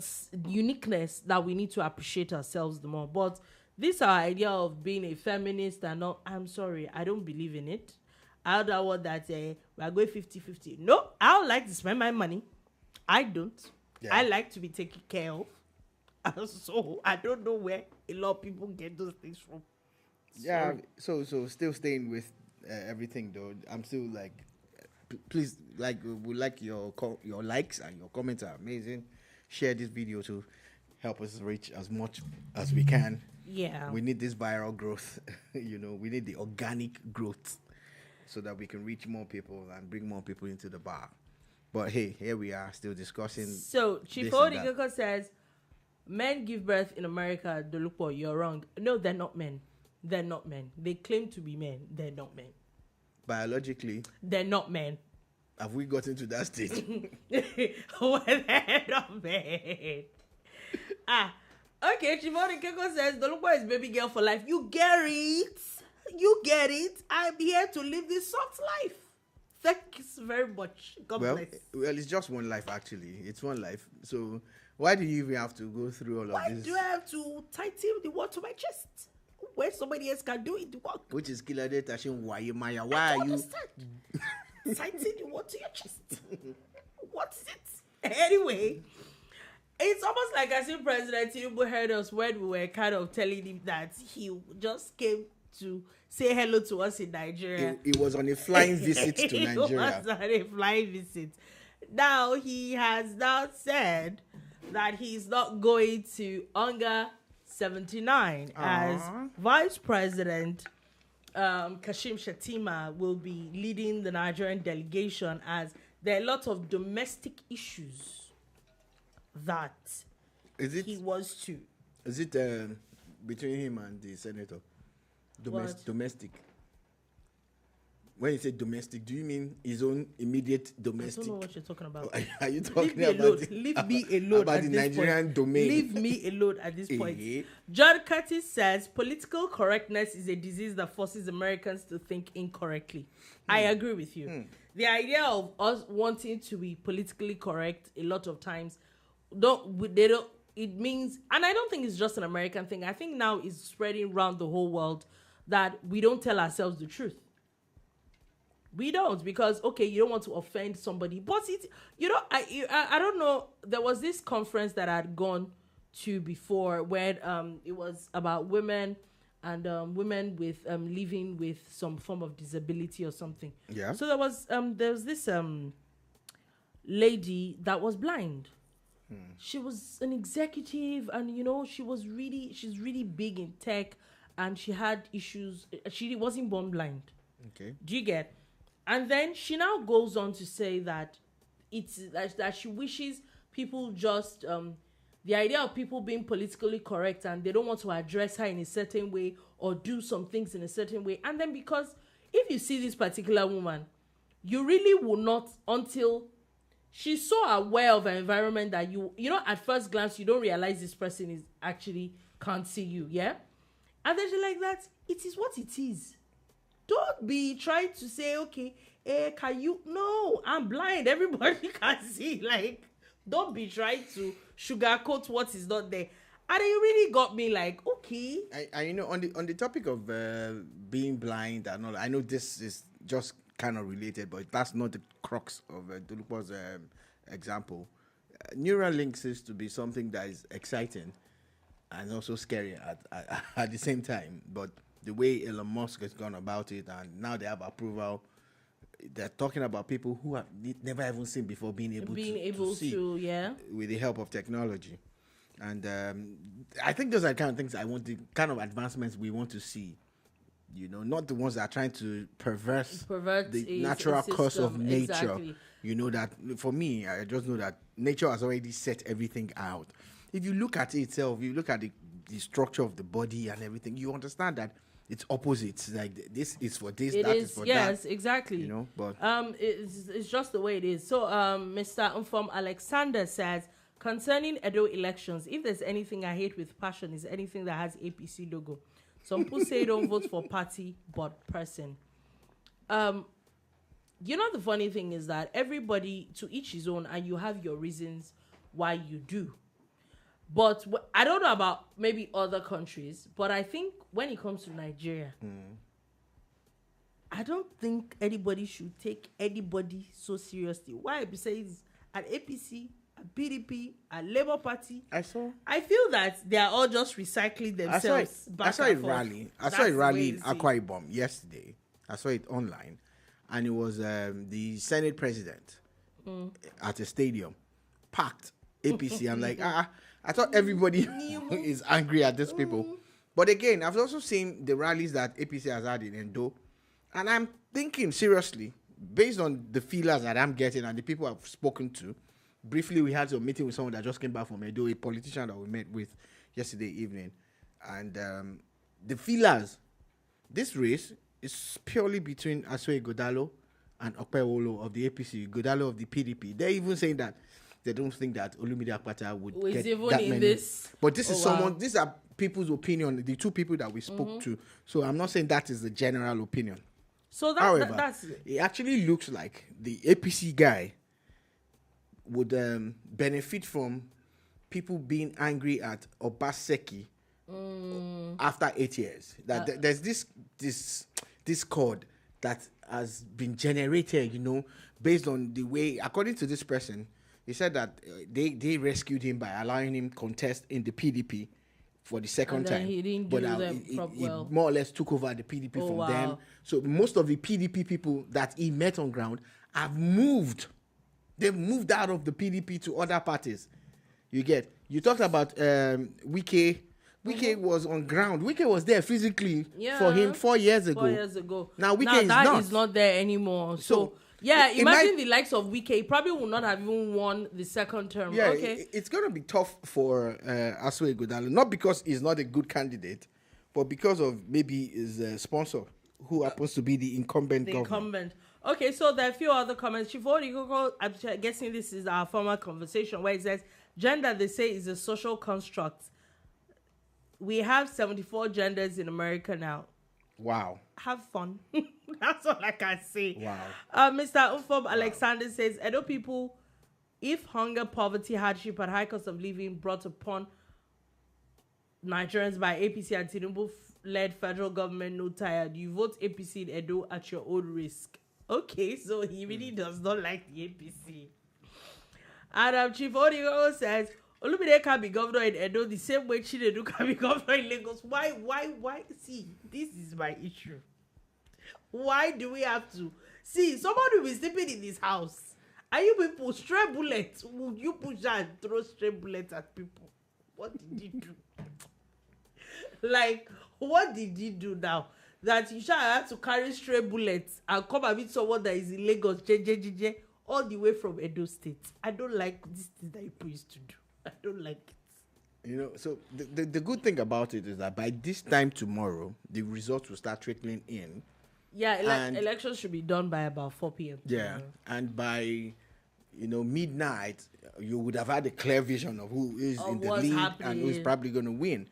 uniqueness that we need to appreciate ourselves the more. But this our idea of being a feminist and all, I'm sorry, I don't believe in it. I don't want that we are going 50-50. No, I don't like to spend my money. I don't. Yeah. I like to be taken care of. So I don't know where a lot of people get those things from. Yeah, so still staying with everything though. I'm still like, please, like, we like your likes and your comments are amazing. Share this video to help us reach as much as we can. Yeah, we need this viral growth. You know, we need the organic growth so that we can reach more people and bring more people into the bar. But hey, here we are still discussing. So Chief Odigoko says, men give birth in America. Dolupo, you're wrong. No, they're not men. They're not men. They claim to be men. They're not men. Biologically, they're not men. Have we gotten to that stage? Well, they're not men. Okay. Chief Odigoko says, Dolupo is baby girl for life. You get it. You get it. I'm here to live this soft life. Thanks very much. God bless. Well, it's just one life, actually. It's one life. So why do you even have to go through all of this? Why do I have to tighten the word to my chest where somebody else can do it, the work? Which is Kilade Tashin Wayemaya. Why I are you? Understand. Tighten the word to your chest. What is it? Anyway, it's almost like as if President Tinubu heard us when we were kind of telling him that he just came to say hello to us in Nigeria. He was on a flying visit to Nigeria. He was on a flying visit. Now he has said that he's not going to UNGA 79 as Vice President Kashim Shettima will be leading the Nigerian delegation, as there are a lot of domestic issues that he wants to. Is it between him and the senator? Domestic. When you say domestic, do you mean his own immediate domestic? I don't know what you're talking about. Are you talking about Leave me alone about at the this Nigerian point. domain? Leave me alone at this point. John Curtis says political correctness is a disease that forces Americans to think incorrectly. I agree with you. The idea of us wanting to be politically correct a lot of times it means, and I don't think it's just an American thing. I think now it's spreading around the whole world that we don't tell ourselves the truth. We don't, because you don't want to offend somebody, but I don't know. There was this conference that I'd gone to before where it was about women and women with living with some form of disability or something. Yeah. So there was this lady that was blind, She was an executive, and she's really big in tech, and she had issues. She wasn't born blind. Okay. Do you get? And then she now goes on to say that that she wishes people just the idea of people being politically correct, and they don't want to address her in a certain way or do some things in a certain way. And then, because if you see this particular woman, you really will not, until she's so aware of her environment that at first glance you don't realize this person is actually can't see you. Yeah. And then she's like, that it is what it is. Don't be trying to say, okay, can you? No, I'm blind. Everybody can see. Like, don't be trying to sugarcoat what is not there. And it really got me like, okay. I on the topic of being blind and all, I know this is just kind of related, but that's not the crux of Dulupo's example. Neuralink seems to be something that is exciting and also scary at the same time. But the way Elon Musk has gone about it, and now they have approval, they're talking about people who have never even seen before being able to see with the help of technology. And I think those are the kind of things the kind of advancements we want to see. Not the ones that are trying to pervert the natural course of nature. Exactly. That for me, I just know that nature has already set everything out. If you look at it itself, you look at the structure of the body and everything, you understand that it's opposites. Like, this is for this, that is for that. Yes, exactly. But it's just the way it is. So Mr. Inform Alexander says, concerning Edo elections, if there's anything I hate with passion, is anything that has APC logo. Some people say don't vote for party but person. The funny thing is that everybody, to each his own, and you have your reasons why you do. But I don't know about maybe other countries, but I think when it comes to Nigeria, I don't think anybody should take anybody so seriously. Why? Besides an APC, a PDP, a Labour Party, I feel that they are all just recycling themselves. I saw a rally in Akwa Ibom yesterday. I saw it online, and it was the Senate president at a stadium, packed APC. I'm like, I thought everybody is angry at these people. But again, I've also seen the rallies that APC has had in Endo, and I'm thinking seriously, based on the feelers that I'm getting and the people I've spoken to. Briefly, we had a meeting with someone that just came back from Edo, a politician that we met with yesterday evening. And the feelers, this race is purely between Aswe Godalo and Okpewolo of the APC, Godalo of the PDP. They're even saying that they don't think that Olumide Akpata would get that many. This? But this is these are people's opinion, the two people that we spoke to. So I'm not saying that is the general opinion. So However, that's it actually looks like the APC guy would benefit from people being angry at Obaseki after 8 years. That there's this code that has been generated, based on the way, according to this person, he said that they rescued him by allowing him contest in the PDP for the second time. He didn't do he more or less took over the PDP from them. So most of the PDP people that he met on ground have moved. They've moved out of the PDP to other parties. You talked about Wike. Wike was on ground. Wike was there physically for him 4 years ago. 4 years ago. Now Wike is not there anymore. So imagine the likes of Wike. He probably would not have even won the second term. Yeah, it's going to be tough for Aswe Godalo. Not because he's not a good candidate, but because of maybe his sponsor, who happens to be the incumbent governor. Okay, so there are a few other comments. I'm guessing this is our former conversation where it says, gender, they say, is a social construct. We have 74 genders in America now. Wow. Have fun. That's all I can say. Wow. Mr. Ufom Alexander says, Edo people, if hunger, poverty, hardship, and high cost of living brought upon Nigerians by APC and Tinubu-led federal government, no tired, you vote APC in Edo at your own risk. Okay, so he really does not like the APC. And Chief Odigo says, Olumide can be governor in Edo the same way Chinedu can be governor in Lagos. Why? See, this is my issue. Why do we have to? See, somebody will be sleeping in this house Are you people stray bullets? Would you push that and throw stray bullets at people? What did he do? Like, what did he do now? That you shall have to carry stray bullets and come and meet someone that is in Lagos, all the way from Edo State. I don't like this thing that people used to do. I don't like it. You know, so the good thing about it is that by this time tomorrow, the results will start trickling in. Yeah, elections should be done by about 4 p.m. Yeah, and by midnight, you would have had a clear vision of who is in the lead and who's probably going to win.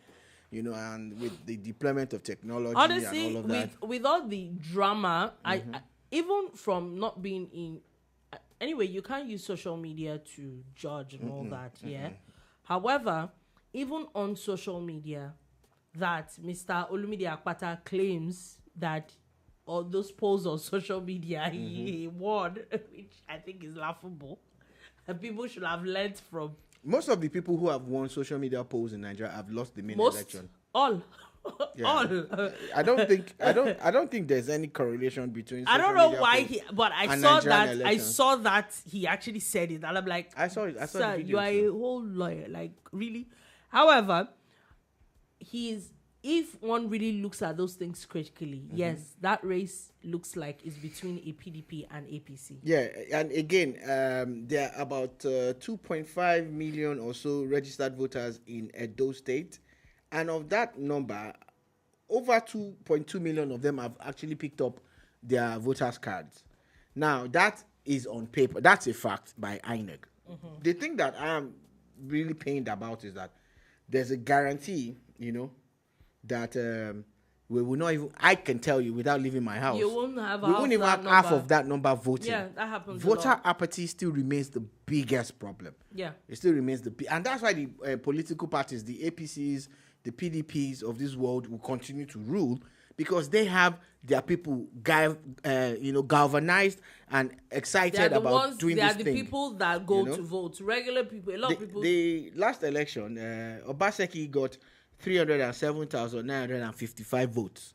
And with the deployment of technology honestly, and all of that. with all the drama, I even from not being in. Anyway, you can't use social media to judge and all that. Yeah. However, even on social media, that Mr. Olumide Akpata claims that all those posts on social media he won, which I think is laughable, and people should have learned from. Most of the people who have won social media polls in Nigeria have lost the main election. All. Yeah. All. I don't think there's any correlation between. I don't know why but I saw that he actually said it, and I'm like, I saw it. Sir, you are a whole lawyer, like really. However, if one really looks at those things critically, yes, that race looks like it's between a PDP and APC. Yeah, and again, there are about 2.5 million or so registered voters in Edo State, and of that number, over 2.2 million of them have actually picked up their voters' cards. Now, that is on paper. That's a fact by INEC. The thing that I am really pained about is that there's a guarantee, that we will not even, I can tell you without leaving my house, we won't even have half of that number voting. Yeah, that happens. Voter apathy still remains the biggest problem. Yeah, it still remains and that's why the political parties, the APCs, the PDPs of this world will continue to rule, because they have their people galvanized and excited about doing this thing. They are the people that go to vote. Regular people, a lot of people. The last election, Obaseki got 307,955 votes.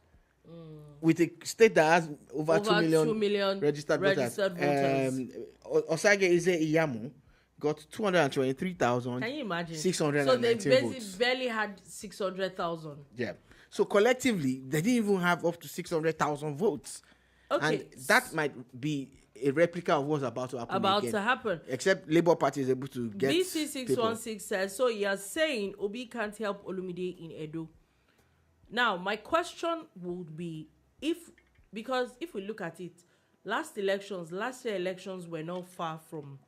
With a state that has over 2 million registered voters. Osage Eze Iyamu got 223,000. Can you imagine? 619 so they votes. barely had 600,000. Yeah. So collectively, they didn't even have up to 600,000 votes. Okay. And that might be a replica of what's about to happen. Except Labour Party is able to get BC616 says, so you're saying Obi can't help Olumide in Edo. Now, my question would be, because if we look at it, last year elections were not far from.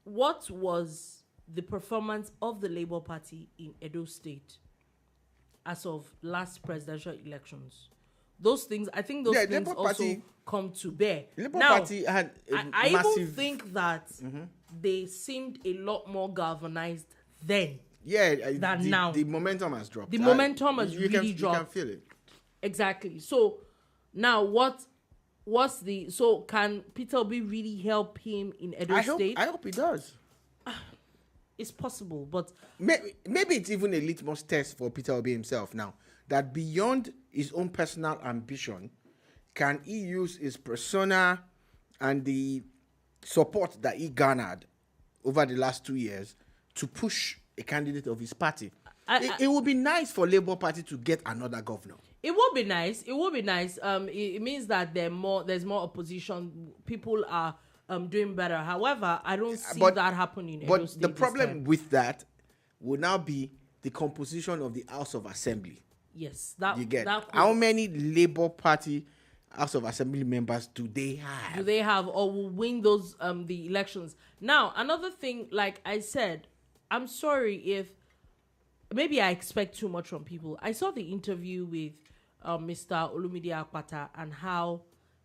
What was the performance of the Labour Party in Edo State as of last presidential elections? Those things, I think things Labour also Party, come to bear. Labour Party had I even think that they seemed a lot more galvanized then. Than now. The momentum has dropped. The momentum has really dropped. You can feel it. Exactly. So now so can Peter Obi really help him in Edo State? I hope he does. It's possible, but maybe it's even a litmus test for Peter Obi himself now, that beyond his own personal ambition, can he use his persona and the support that he garnered over the last 2 years to push a candidate of his party? It would be nice for Labour Party to get another governor. It would be nice. It means that there's more opposition. People are doing better. However, I don't see that happening in Edo State. But the problem with that will now be the composition of the House of Assembly. Yes, how many Labour Party House of Assembly members do they have? Or will win those the elections? Now, another thing, like I said, I'm sorry if maybe I expect too much from people. I saw the interview with Mr. Olumide Akpata and how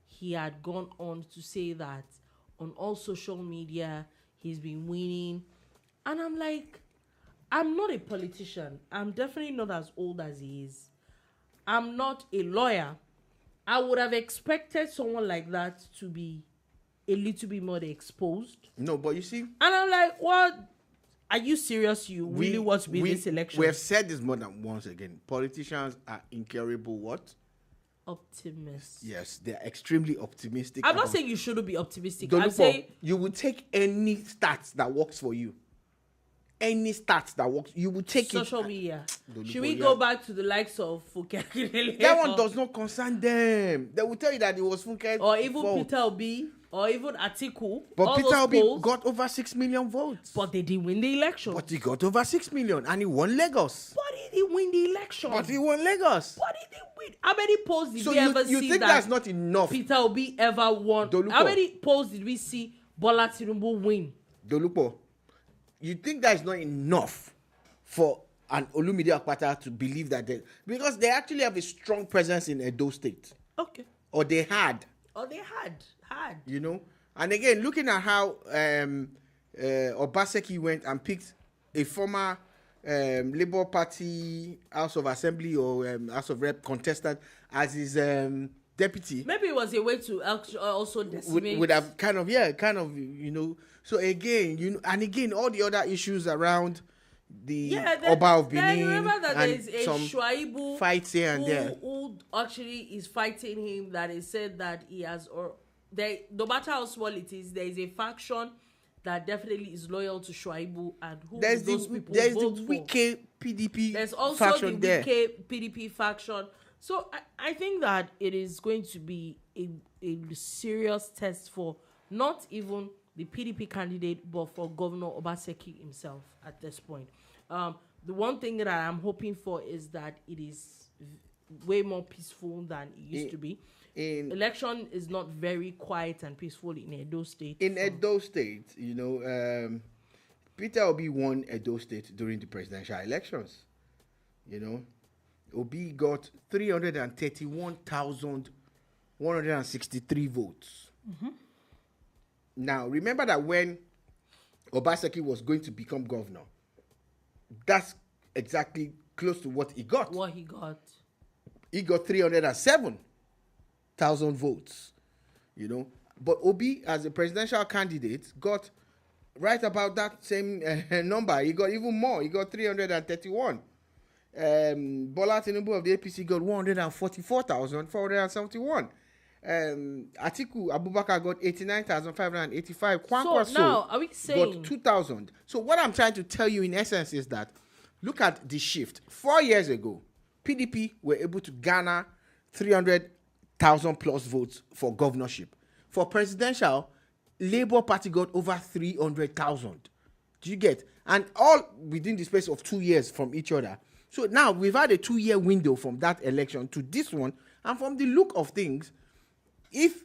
he had gone on to say that on all social media he's been winning, and I'm like, I'm not a politician. I'm definitely not as old as he is. I'm not a lawyer. I would have expected someone like that to be a little bit more exposed. No, but you see, and I'm like, what? Are you serious? You really want to be in this election? We have said this more than once again. Politicians are incurable what? optimist. Yes, they're extremely optimistic. I'm not saying you shouldn't be optimistic. Dolupo, I'm saying you will take any stats that works for you. Any stats that works, you will take social it. media. Dolupo, Should we yeah. go back to the likes of Funke? That one does not concern them. They will tell you that it was Funke. Or even fault. Peter Obi, or even Atiku. But all Peter those Obi polls, got over 6 million votes. but they didn't win the election. But he got over 6 million and he won Lagos. But he didn't win the election. But he won Lagos. But he didn't win. How many polls did So we ever you see think that that's not enough? Peter Obi ever won? Dolupo. How many polls did we see Bola Tinubu win? Dolupo, you think that is not enough for an Olumide Akpata to believe that because they actually have a strong presence in Edo State. Okay. Or they had. Or they had. You know? And again, looking at how Obaseki went and picked a former Labour Party House of Assembly or House of Rep contestant as his deputy. Maybe it was a way to also decimate. Would have kind of, you know. So again, and again, all the other issues around the Oba of Benin. Remember that and there is a some Shuaibu fights here and there. Who actually is fighting him, that is said that he has, no matter how small it is, there is a faction that definitely is loyal to Shuaibu, and who there's those people there's vote the for. Wike PDP There's also faction the there. Wike PDP faction. So I think that it is going to be a serious test for not even the PDP candidate, but for Governor Obaseki himself at this point. The one thing that I'm hoping for is that it is way more peaceful than it used to be. Election is not very quiet and peaceful in Edo State. Edo State, you know, Peter Obi won Edo State during the presidential elections. You know, Obi got 331,163 votes. Mm-hmm. Now, remember that when Obaseki was going to become governor, that's exactly close to what he got. What he got. He got 307,000 votes, you know. But Obi, as a presidential candidate, got right about that same number. He got even more. He got 331. Bola Tinubu of the APC got 144,471. Atiku Abubakar got 89,585. So now, are we saying got 2,000? So what I'm trying to tell you in essence is that look at the shift. 4 years ago, PDP were able to garner 300,000 plus votes for governorship. For presidential, Labour Party got over 300,000. Do you get? And all within the space of 2 years from each other. So now we've had a 2-year window from that election to this one. And from the look of things, if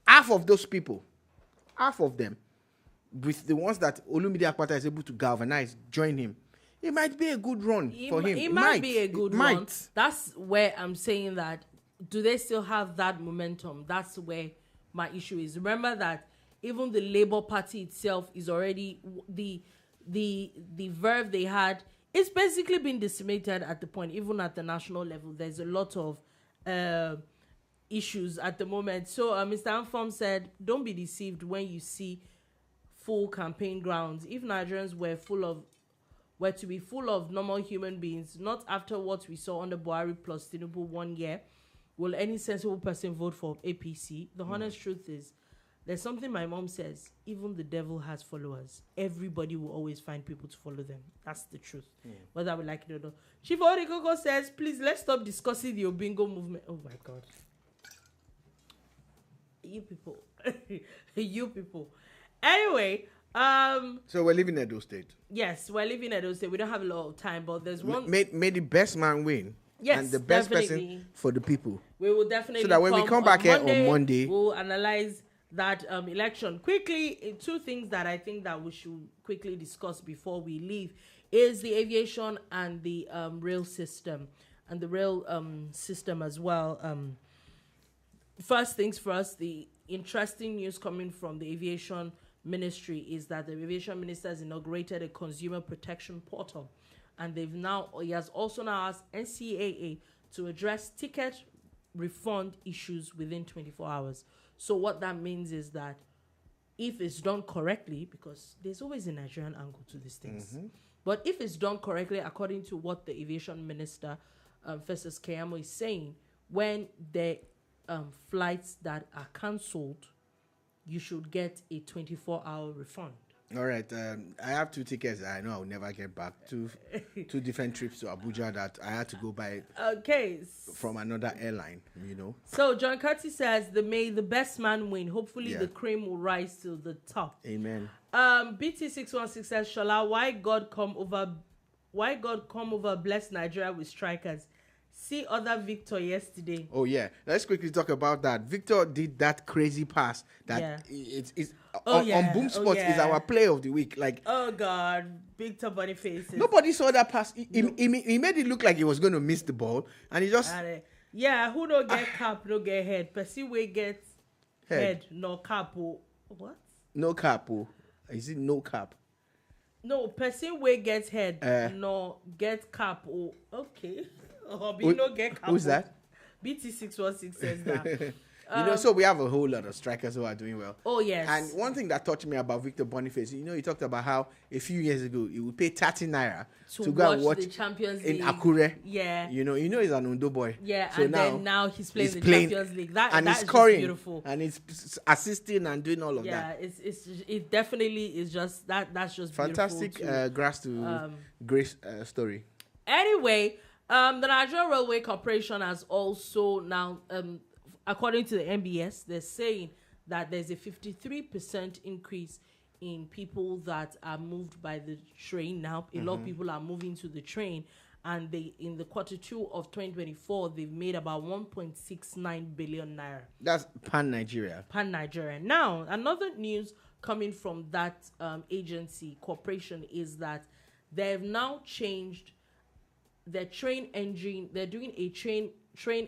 half of those people, half of them, with the ones that Olumide Akpata is able to galvanize, join him, it might be a good run for him. It might be a good run. That's where I'm saying that, do they still have that momentum? That's where my issue is. Remember that even the Labour Party itself is already, the verve they had, it's basically been decimated at the point, even at the national level. There's a lot of issues at the moment. So Mr. Anfom said, don't be deceived when you see full campaign grounds. If Nigerians were to be full of normal human beings, not after what we saw under Buhari plus Tinubu 1 year, will any sensible person vote for APC? The honest truth is, there's something my mom says, even the devil has followers. Everybody will always find people to follow them. That's the truth. Whether we like it or not. Chief Orikoko says, please, let's stop discussing the Obingo movement. Oh my God. You people. You people. Anyway, so we're living in Edo State. Yes, we're living in Edo State. We don't have a lot of time, but there's one. May the best man win. Yes, and the best definitely. person for the people. We will definitely. So that when we come back here on Monday, we'll analyze that election quickly. 2 things that I think that we should quickly discuss before we leave is the aviation and the rail system, and the rail system as well. First things first, the interesting news coming from the aviation ministry is that the aviation minister has inaugurated a consumer protection portal, and he has also now asked NCAA to address ticket refund issues within 24 hours. So what that means is that if it's done correctly, because there's always a Nigerian angle to these things, but if it's done correctly, according to what the aviation minister, Festus Keyamo, is saying, when the flights that are cancelled, you should get a 24-hour refund. All right. I have 2 tickets that I know I'll never get back. Two different trips to Abuja that I had to go by. Okay. From another airline, you know. So John Curtis says, may the best man win. Hopefully the cream will rise to the top. Amen. BT616 says, Shola, why God come over bless Nigeria with strikers? See other Victor yesterday. Oh yeah, let's quickly talk about that. Victor did that crazy pass that it's on Boom Sports is our play of the week. Like, oh God, Victor Boniface. Nobody saw that pass. He made it look like he was going to miss the ball, and he just who don't get cap, no get head. Person we get head, no cap. What? No cap. Is it no cap? No, person we get head, no get cap. Oh, okay. No get cap. Who's that? BT616 says that. So we have a whole lot of strikers who are doing well. Oh, yes. And one thing that touched me about Victor Boniface, he talked about how a few years ago he would pay 30 naira to go and watch the Champions League in Akure. Yeah. He's an Undo boy. Yeah, so and now he's playing the Champions League. That he's is scoring, just beautiful. And he's assisting and doing all of that. Yeah, it definitely is just that's just fantastic. Grass to grace story. Anyway, the Nigerian Railway Corporation has also now, according to the NBS, they're saying that there's a 53% increase in people that are moved by the train now. A lot of people are moving to the train, and in the Q2 of 2024, they've made about 1.69 billion naira. That's pan-Nigeria. Pan-Nigeria. Now, another news coming from that agency, corporation, is that they've now changed their train engine. They're doing a train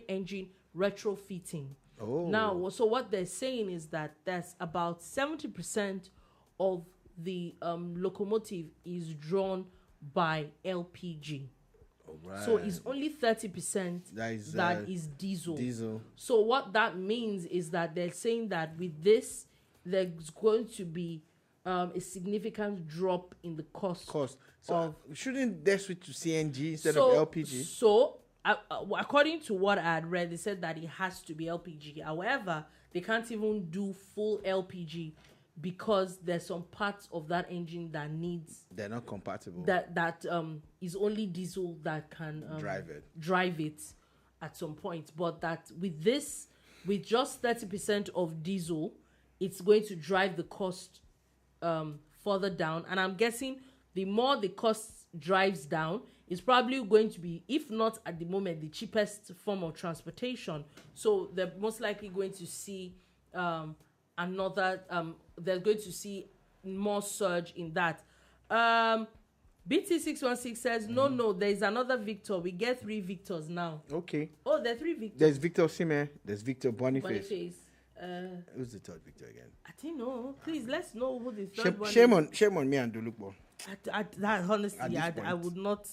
engine retrofitting. Oh. Now, so what they're saying is that there's about 70% of the locomotive is drawn by LPG. Right. So it's only 30% that is diesel. So what that means is that they're saying that with this, there's going to be a significant drop in the cost. So shouldn't they switch to CNG instead of LPG? So according to what I had read, they said that it has to be LPG. However, they can't even do full LPG because there's some parts of that engine that they're not compatible. That is only diesel that can drive it at some point. But that with just 30% of diesel, it's going to drive the cost further down. And I'm guessing the more the cost drives down, it's probably going to be, if not at the moment, the cheapest form of transportation. So they're most likely going to see they're going to see more surge in that. BT616 says, no, there's another Victor. We get 3 Victors now. Okay. Oh, there are 3 Victors. There's Victor Sime, there's Victor Boniface. Who's the third Victor again? I don't know. Please, let's know who the third one is. Shame on me and Dulukbo. That honestly, I would not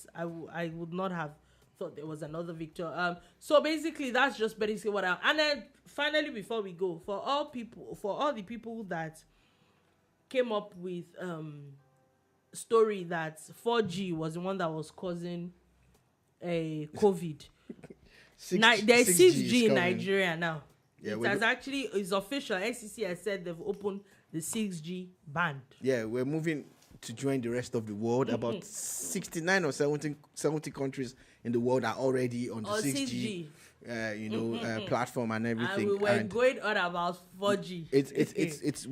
have thought there was another Victor. So basically, that's just basically what and then finally, before we go, for all the people that came up with story that 4G was the one that was causing a COVID. There's 6G in Nigeria now. Yeah, it's official. NCC has said they've opened the 6G band. Yeah, we're moving to join the rest of the world. About 69 or 70 countries in the world are already on the 6G. Platform and everything. And we were going on about 4G. It's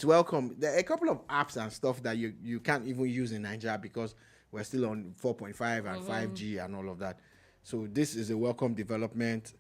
welcome. There are a couple of apps and stuff that you can't even use in Nigeria because we're still on 4.5 and 5G and all of that. So this is a welcome development.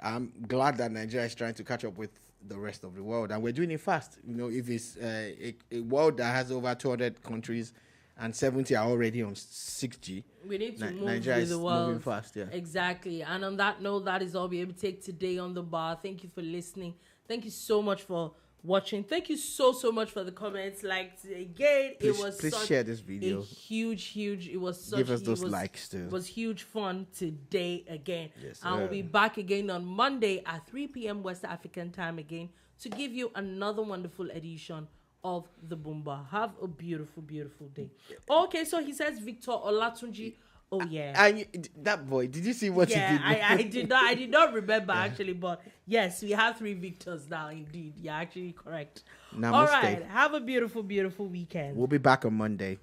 I'm glad that Nigeria is trying to catch up with the rest of the world, and we're doing it fast. If it's a world that has over 200 countries and 70 are already on 6G, we need to move Nigeria with the world. Moving fast, yeah. Exactly. And on that note, that is all we're able to take today on The Bar. Thank you for listening. Thank you so much for watching. Thank you so much for the comments. Please share this video. Huge. It was such. Give us those likes too. It was huge fun today again. Yes, and we'll be back again on Monday at 3 p.m. West African time again to give you another wonderful edition of the Boomba. Have a beautiful day. Okay, so he says Victor Olatunji Oh yeah. And that boy, did you see what he did? I did not remember actually, but yes, we have 3 victors now. Indeed, you're actually correct. Namaste. All right, have a beautiful, beautiful weekend. We'll be back on Monday.